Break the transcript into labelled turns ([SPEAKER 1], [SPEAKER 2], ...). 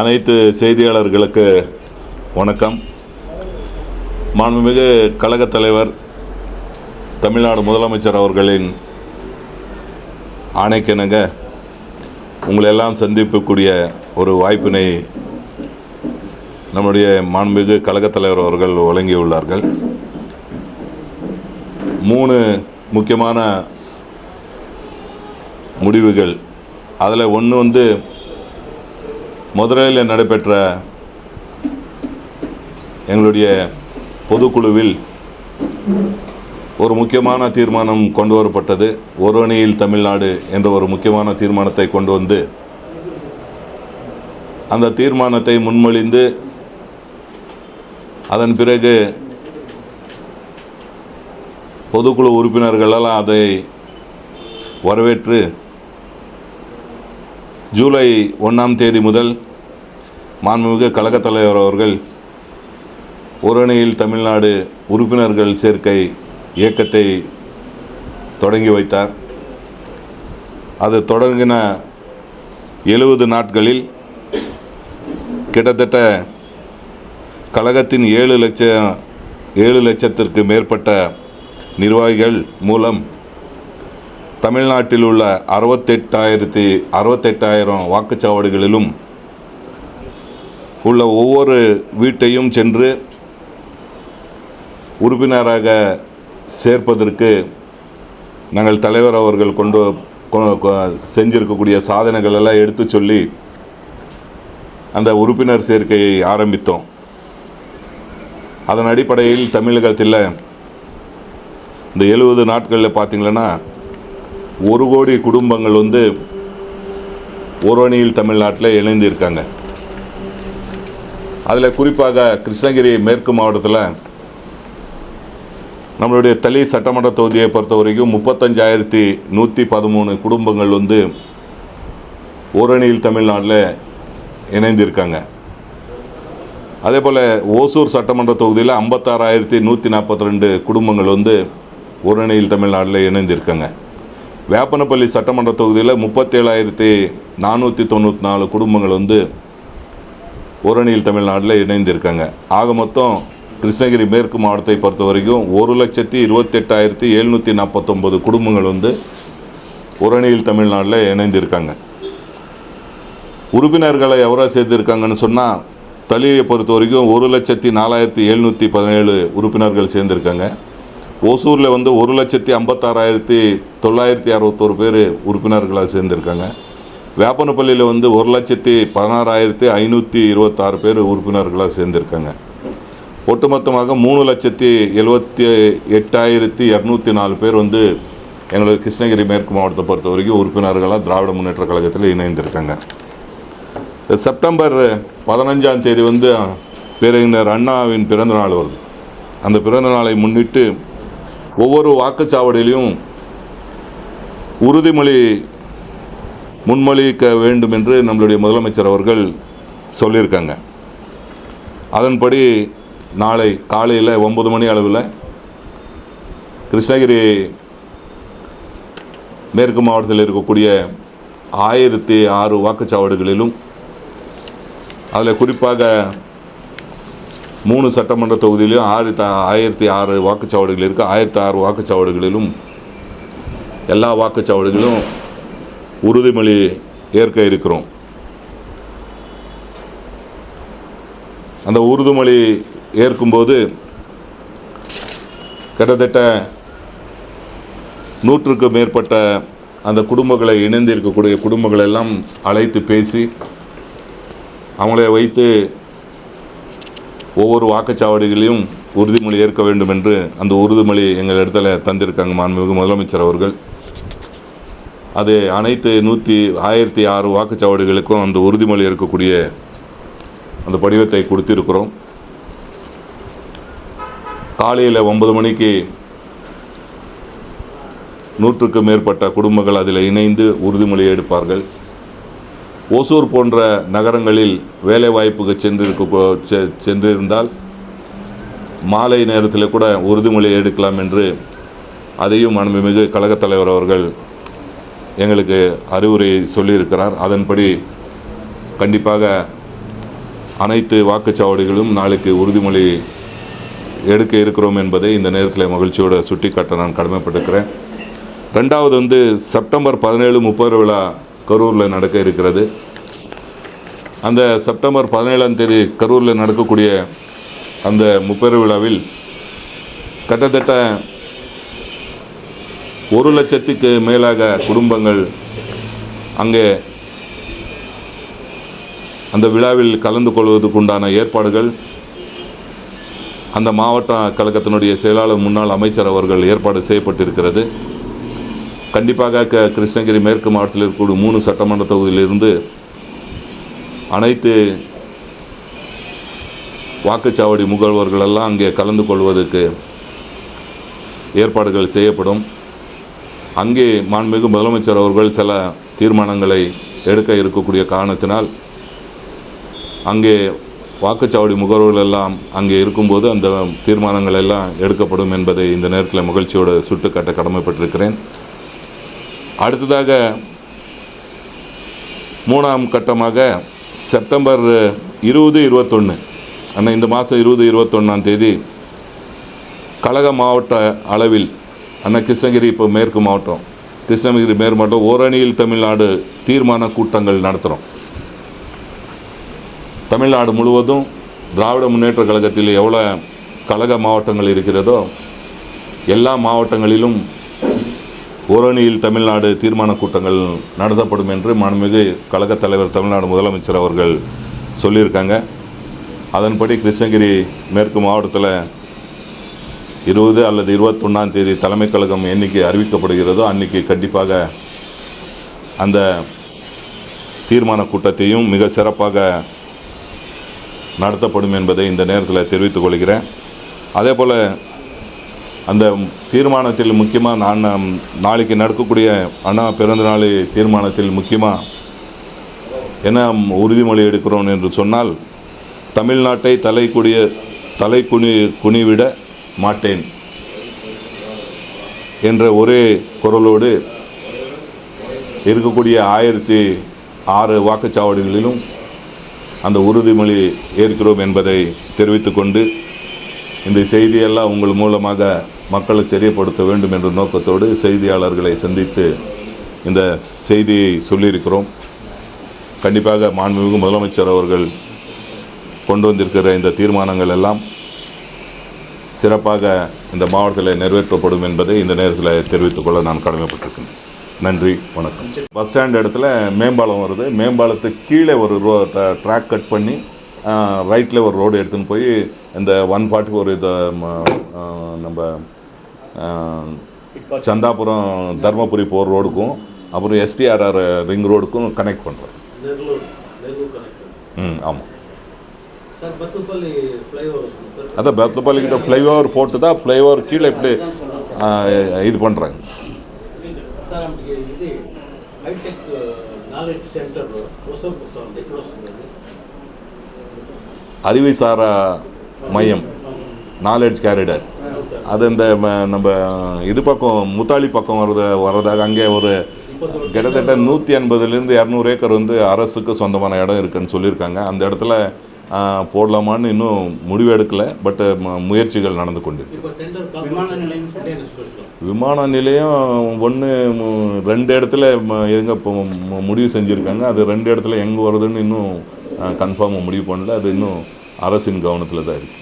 [SPEAKER 1] அனைத்து செய்தியாளர்களுக்கு வணக்கம். மாண்புமிகு கழகத் தலைவர் தமிழ்நாடு முதலமைச்சர் அவர்களின் ஆணைக்கிணங்க உங்களெல்லாம் சந்திக்கக்கூடிய ஒரு வாய்ப்பினை நம்முடைய மாண்புமிகு கழகத் தலைவர் அவர்கள் வழங்கியுள்ளார்கள். 3 முக்கியமான முடிவுகள். அதில் ஒன்று மதுரையில் நடைபெற்ற எங்களுடைய பொதுக்குழுவில் ஒரு முக்கியமான தீர்மானம் கொண்டு வரப்பட்டது. ஒரு அணியில் தமிழ்நாடு என்ற ஒரு முக்கியமான தீர்மானத்தை கொண்டு வந்து அந்த தீர்மானத்தை முன்மொழிந்து அதன் பிறகு பொதுக்குழு உறுப்பினர்களெல்லாம் அதை வரவேற்று ஜூலை 1ஆம் தேதி முதல் மாண்புமிகு கழகத் தலைவர் அவர்கள் ஒரு அணியில் தமிழ்நாடு உறுப்பினர்கள் சேர்க்கை இயக்கத்தை தொடங்கி வைத்தார். அது தொடங்கின 70 நாட்களில் கிட்டத்தட்ட கழகத்தின் 7 லட்சத்திற்கு மேற்பட்ட நிர்வாகிகள் மூலம் தமிழ்நாட்டில் உள்ள 68,000 வாக்குச்சாவடிகளிலும் உள்ள ஒவ்வொரு வீட்டையும் சென்று உறுப்பினராக சேர்ப்பதற்கு நாங்கள் தலைவர் அவர்கள் செஞ்சிருக்கக்கூடிய சாதனைகள் எல்லாம் எடுத்து சொல்லி அந்த உறுப்பினர் சேர்க்கையை ஆரம்பித்தோம். அதன் அடிப்படையில் தமிழகத்தில் இந்த 70 நாட்களில் பார்த்திங்கன்னா 1 கோடி குடும்பங்கள் ஒரு அணியில் தமிழ்நாட்டில் இணைந்திருக்காங்க. அதில் குறிப்பாக கிருஷ்ணகிரி மேற்கு மாவட்டத்தில் நம்மளுடைய தளி சட்டமன்ற தொகுதியை பொறுத்த வரைக்கும் 35,113 குடும்பங்கள் ஒரு அணியில் தமிழ்நாட்டில் இணைந்திருக்காங்க. அதே போல் ஓசூர் சட்டமன்ற தொகுதியில் 56,142 குடும்பங்கள் ஒரு அணியில் தமிழ்நாட்டில் இணைந்திருக்காங்க. வேப்பனப்பள்ளி சட்டமன்ற தொகுதியில் 37,494 குடும்பங்கள் ஒரு அணியில் தமிழ்நாட்டில் இணைந்திருக்காங்க. ஆக மொத்தம் கிருஷ்ணகிரி மேற்கு மாவட்டத்தை பொறுத்த வரைக்கும் 1,28,749 குடும்பங்கள் ஒரு அணியில் தமிழ்நாட்டில் இணைந்திருக்காங்க. உறுப்பினர்களை எவராக சேர்ந்திருக்காங்கன்னு சொன்னால் தளியை பொறுத்த வரைக்கும் 1,04,717 உறுப்பினர்கள் சேர்ந்திருக்காங்க. ஓசூரில் 1,56,961 பேர் உறுப்பினர்களாக சேர்ந்திருக்காங்க. வேப்பனப்பள்ளியில் 1,16,526 பேர் உறுப்பினர்களாக சேர்ந்திருக்காங்க. ஒட்டுமொத்தமாக 3,78,204 பேர் எங்களுக்கு கிருஷ்ணகிரி மேற்கு மாவட்டத்தை பொறுத்த வரைக்கும் உறுப்பினர்களாக திராவிட முன்னேற்ற கழகத்தில் இணைந்திருக்காங்க. செப்டம்பர் 15ஆம் தேதி பேரறிஞர் அண்ணாவின் பிறந்த நாள் வருது. அந்த பிறந்த நாளை முன்னிட்டு ஒவ்வொரு வாக்குச்சாவடியிலையும் உறுதிமொழி முன்மொழிக்க வேண்டும் என்று நம்மளுடைய முதலமைச்சர் அவர்கள் சொல்லியிருக்காங்க. அதன்படி நாளை காலையில் 9 மணி அளவில் கிருஷ்ணகிரி மேற்கு மாவட்டத்தில் இருக்கக்கூடிய 1006 வாக்குச்சாவடிகளிலும் அதில் குறிப்பாக 3 சட்டமன்ற தொகுதியிலும் 1006 வாக்குச்சாவடிகள் இருக்குது. 1006 வாக்குச்சாவடிகளிலும் எல்லா வாக்குச்சாவடிகளும் உறுதிமொழி ஏற்க இருக்கிறோம். அந்த உறுதிமொழி ஏற்கும்போது கிட்டத்தட்ட 100க்கு மேற்பட்ட அந்த குடும்பங்களை இணைந்திருக்கக்கூடிய குடும்பங்கள் எல்லாம் அழைத்து பேசி அவங்களை வைத்து ஒவ்வொரு வாக்குச்சாவடிகளையும் உறுதிமொழி ஏற்க வேண்டும் என்று அந்த உறுதிமொழி எங்கள் இடத்துல தந்திருக்காங்க மாண்புமிகு முதலமைச்சர் அவர்கள். அது அனைத்து 1006 வாக்குச்சாவடிகளுக்கும் அந்த உறுதிமொழி ஏற்கக்கூடிய அந்த படிவத்தை கொடுத்திருக்கிறோம். காலையில் 9 மணிக்கு 100க்கு மேற்பட்ட குடும்பங்கள் அதில் இணைந்து உறுதிமொழி எடுப்பார்கள். ஓசூர் போன்ற நகரங்களில் வேலைவாய்ப்புக்கு சென்றிருந்தால் மாலை நேரத்தில் கூட உறுதிமொழி எடுக்கலாம் என்று அதையும் மாண்புமிகு கழகத் தலைவர் அவர்கள் எங்களுக்கு அறிவுரை சொல்லியிருக்கிறார். அதன்படி கண்டிப்பாக அனைத்து வாக்குச்சாவடிகளும் நாளைக்கு உறுதிமொழி எடுக்க இருக்கிறோம் என்பதை இந்த நேரத்தில் மகிழ்ச்சியோடு சுட்டிக்காட்ட நான் கடமைப்பட்டிருக்கிறேன். ரெண்டாவது வந்து செப்டம்பர் 17 முப்பெரு விழா கரூரில் நடக்க இருக்கிறது. அந்த செப்டம்பர் 17ஆம் தேதி கரூரில் நடக்கக்கூடிய அந்த முப்பெரு விழாவில் கிட்டத்தட்ட 1 லட்சத்துக்கு மேலாக குடும்பங்கள் அங்கே அந்த விழாவில் கலந்து கொள்வதற்குண்டான ஏற்பாடுகள் அந்த மாவட்ட கழகத்தினுடைய செயலாளர் முன்னாள் அமைச்சர் அவர்கள் ஏற்பாடு செய்யப்பட்டிருக்கிறது. கண்டிப்பாக கிருஷ்ணகிரி மேற்கு மாவட்டத்தில் இருக்கக்கூடிய 3 சட்டமன்ற தொகுதியிலிருந்து அனைத்து வாக்குச்சாவடி முகவர்களெல்லாம் அங்கே கலந்து கொள்வதற்கு ஏற்பாடுகள் செய்யப்படும். அங்கே மாண்புமிகு முதலமைச்சர் அவர்கள் சில தீர்மானங்களை எடுக்க இருக்கக்கூடிய காரணத்தினால் அங்கே வாக்குச்சாவடி முகவர்கள் எல்லாம் அங்கே இருக்கும்போது அந்த தீர்மானங்கள் எல்லாம் எடுக்கப்படும் என்பதை இந்த நேரத்தில் மகிழ்ச்சியோடு சுட்டுக்காட்ட கடமைப்பட்டிருக்கிறேன். அடுத்ததாக 3ஆம் கட்டமாக செப்டம்பர் 20-21 ஆனால் இந்த மாதம் 20-21ஆம் தேதி கழக மாவட்ட அளவில் கிருஷ்ணகிரி இப்போ மேற்கு மாவட்டம், கிருஷ்ணகிரி மேற்கு மாவட்டம் ஓரணியில் தமிழ்நாடு தீர்மான கூட்டங்கள் நடத்துகிறோம். தமிழ்நாடு முழுவதும் திராவிட முன்னேற்ற கழகத்தில் எவ்வளோ கழக மாவட்டங்கள் இருக்கிறதோ எல்லா மாவட்டங்களிலும் ஓரணியில் தமிழ்நாடு தீர்மான கூட்டங்கள் நடத்தப்படும் என்று மாண்புமிகு கழகத் தலைவர் தமிழ்நாடு முதலமைச்சர் அவர்கள் சொல்லியிருக்காங்க. அதன்படி கிருஷ்ணகிரி மேற்கு மாவட்டத்தில் 20 அல்லது 21ஆம் தேதி தலைமை கழகம் என்னைக்கு அறிவிக்கப்படுகிறதோ அன்றைக்கி கண்டிப்பாக அந்த தீர்மான கூட்டத்தையும் மிக சிறப்பாக நடத்தப்படும் என்பதை இந்த நேரத்தில் தெரிவித்துக் கொள்கிறேன். அதே போல் அந்த தீர்மானத்தில் முக்கியமாக நான் நாளைக்கு நடக்கக்கூடிய அண்ணா பிறந்தநாள் தீர்மானத்தில் முக்கியமாக என்ன உறுதிமொழி எடுக்கிறோம் என்று சொன்னால், தமிழ்நாட்டை குனிவிட மாட்டேன் என்ற ஒரே குரலோடு இருக்கக்கூடிய 1006 வாக்குச்சாவடிகளிலும் அந்த உறுதிமொழி ஏற்கிறோம் என்பதை தெரிவித்துக்கொண்டு இந்த செய்தியெல்லாம் உங்கள் மூலமாக மக்களுக்கு தெரியப்படுத்த வேண்டும் என்ற நோக்கத்தோடு செய்தியாளர்களை சந்தித்து இந்த செய்தியை சொல்லியிருக்கிறோம். கண்டிப்பாக மாண்புமிகு முதலமைச்சர் அவர்கள் கொண்டு வந்திருக்கிற இந்த தீர்மானங்கள் எல்லாம் சிறப்பாக இந்த மாவட்டத்தில் நிறைவேற்றப்படும் என்பதை இந்த நேரத்தில் தெரிவித்துக்கொள்ள நான் கடமைப்பட்டிருக்கிறேன். நன்றி, வணக்கம். பஸ் ஸ்டாண்ட் இடத்துல மேம்பாலம் வருது. மேம்பாலத்துக்கு கீழே ஒரு ட்ராக் கட் பண்ணி ரைட்டில் ஒரு ரோடு எடுத்துன்னு போய் இந்த 144 இதை நம்ம சந்தாபுரம் தர்மபுரி போகிற ரோடுக்கும் அப்புறம் STRR ரிங் ரோடுக்கும் கனெக்ட் பண்ணுறோம். ஆமாம். அதான் பெத்தப்பள்ளிக்கிட்ட ஃப்ளைஓவர் போட்டு தான் ஃப்ளைஓவர் கீழே இப்படி இது பண்ணுறாங்க. அறிவுசாரா மையம், நாலேஜ் கேரிடர், அது இந்த நம்ம இது பக்கம் முத்தாளி பக்கம் வர்றதாக அங்கே ஒரு கிட்டத்தட்ட 180லேருந்து 200 ஏக்கர் வந்து அரசுக்கு சொந்தமான இடம் இருக்குதுன்னு சொல்லியிருக்காங்க. அந்த இடத்துல போடலாமான்னு இன்னும் முடிவு எடுக்கலை. பட் முயற்சிகள் நடந்து கொண்டு. விமான நிலையம் 2 இடத்துல எங்கே இப்போ முடிவு செஞ்சுருக்காங்க. அது 2 இடத்துல எங்கே வருதுன்னு இன்னும் கன்ஃபார்மாக முடிவு பண்ணல. அது இன்னும் அரசின் கவனத்தில் தான் இருக்குது.